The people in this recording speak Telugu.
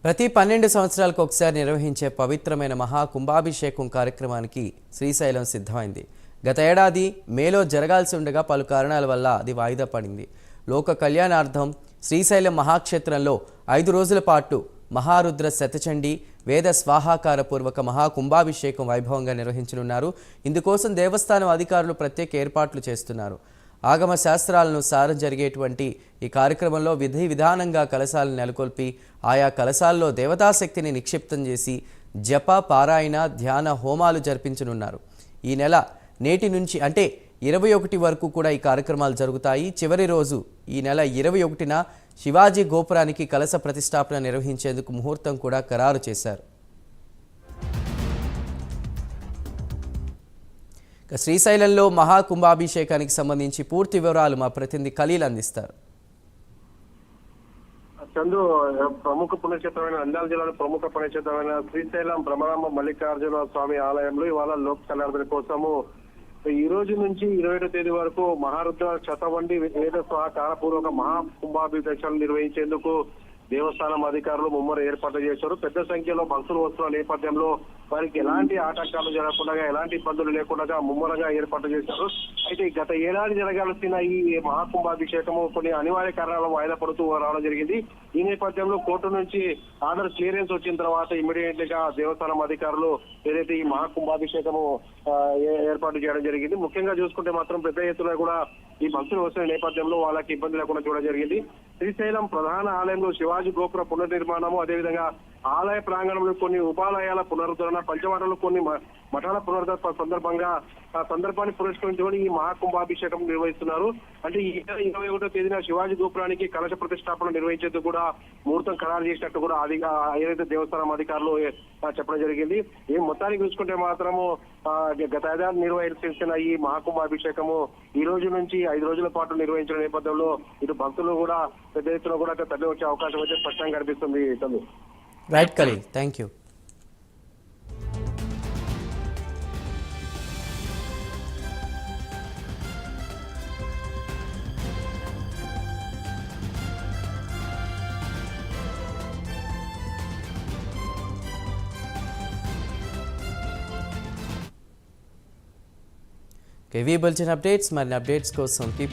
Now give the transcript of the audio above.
ప్రతి 12 సంవత్సరాలకు ఒకసారి నిర్వహించే పవిత్రమైన మహా కుంభాభిషేకం కార్యక్రమానికి శ్రీశైలం సిద్ధమైంది. గత ఏడాది మేలో జరగాల్సి ఉండగా పలు కారణాల వల్ల అది వాయిదా పడింది. లోక కళ్యాణార్థం శ్రీశైలం మహాక్షేత్రంలో 5 రోజుల పాటు మహారుద్ర శతచండీ వేద స్వాహాకార పూర్వక మహా కుంభాభిషేకం వైభవంగా నిర్వహించనున్నారు. ఇందుకోసం దేవస్థానం అధికారులు ప్రత్యేక ఏర్పాట్లు చేస్తున్నారు. ఆగమ శాస్త్రాలను సారం జరిగేటువంటి ఈ కార్యక్రమంలో విధి విధానంగా కలశాలను నెలకొల్పి ఆయా కలశాల్లో దేవతాశక్తిని నిక్షిప్తం చేసి జప పారాయణ ధ్యాన హోమాలు జరిపించనున్నారు. ఈ నెల నేటి నుంచి అంటే 21 వరకు కూడా ఈ కార్యక్రమాలు జరుగుతాయి. చివరి రోజు ఈ నెల 21న శివాజీ గోపురానికి కలశ ప్రతిష్టాపన నిర్వహించేందుకు ముహూర్తం కూడా ఖరారు చేశారు. శ్రీశైలంలో మహాకుంభాభిషేకానికి సంబంధించి పూర్తి వివరాలు మా ప్రతినిధి ఖలీల్ అందిస్తారు. చందు, ప్రముఖ పుణ్యక్షేత్రమైన నంద్యాల జిల్లాలో ప్రముఖ పుణ్యక్షేత్రమైన శ్రీశైలం బ్రహ్మరామ మల్లికార్జున స్వామి ఆలయంలో ఇవాళ లోక్ కళ్యాణ కోసము ఈ రోజు నుంచి 27వ తేదీ వరకు మహారుద్ర శతవండి వేద స్వాహాకారపూర్వక మహా కుంభాభిషేకాలు నిర్వహించేందుకు దేవస్థానం అధికారులు ముమ్మర ఏర్పాట్లు చేశారు. పెద్ద సంఖ్యలో భక్తులు వస్తున్న నేపథ్యంలో వారికి ఎలాంటి ఆటంకాలు జరగకుండా, ఎలాంటి ఇబ్బందులు లేకుండా ముమ్మరంగా ఏర్పాట్లు చేశారు. అయితే గత ఏడాది జరగాల్సిన ఈ మహాకుంభాభిషేకము కొన్ని అనివార్య కారణాల వాయిదా పడుతూ రావడం జరిగింది. ఈ నేపథ్యంలో కోర్టు నుంచి ఆర్డర్ క్లియరెన్స్ వచ్చిన తర్వాత ఇమ్మీడియట్ గా దేవస్థానం అధికారులు ఏదైతే ఈ మహాకుంభాభిషేకము ఏర్పాటు చేయడం జరిగింది. ముఖ్యంగా చూసుకుంటే మాత్రం పెద్ద ఎత్తున కూడా ఈ భక్తులు వస్తున్న నేపథ్యంలో వాళ్ళకి ఇబ్బంది లేకుండా చూడడం జరిగింది. శ్రీశైలం ప్రధాన ఆలయంలో శివాజీ గోపుర పునర్నిర్మాణము, అదేవిధంగా ఆలయ ప్రాంగణంలో కొన్ని ఉపాలయాల పునరుద్ధరణ, పంచవాటంలో కొన్ని మఠాల పునరుద్ధరణ సందర్భంగా ఆ సందర్భాన్ని పురస్కరించుకొని ఈ మహాకుంభాభిషేకం నిర్వహిస్తున్నారు. అంటే ఈ 21వ తేదీన శివాజీ గోపురానికి కలశ ప్రతిష్టాపన నిర్వహించేందుకు కూడా ముహూర్తం ఖరారు చేసినట్టు కూడా ఏదైతే దేవస్థానం అధికారులు చెప్పడం జరిగింది. ఈ మొత్తానికి చూసుకుంటే మాత్రము గత ఏడాది నిర్వహించిన ఈ మహాకుంభాభిషేకము ఈ రోజు నుంచి 5 రోజుల పాటు నిర్వహించిన నేపథ్యంలో ఇటు భక్తులు కూడా పెద్ద ఎత్తున కూడా తరలి వచ్చే అవకాశం అయితే స్పష్టంగా కనిపిస్తుంది. Right Khalil, thank you. ఇవి బులెటిన్ అప్డేట్స్. మరిన్ని అప్డేట్స్ కోసం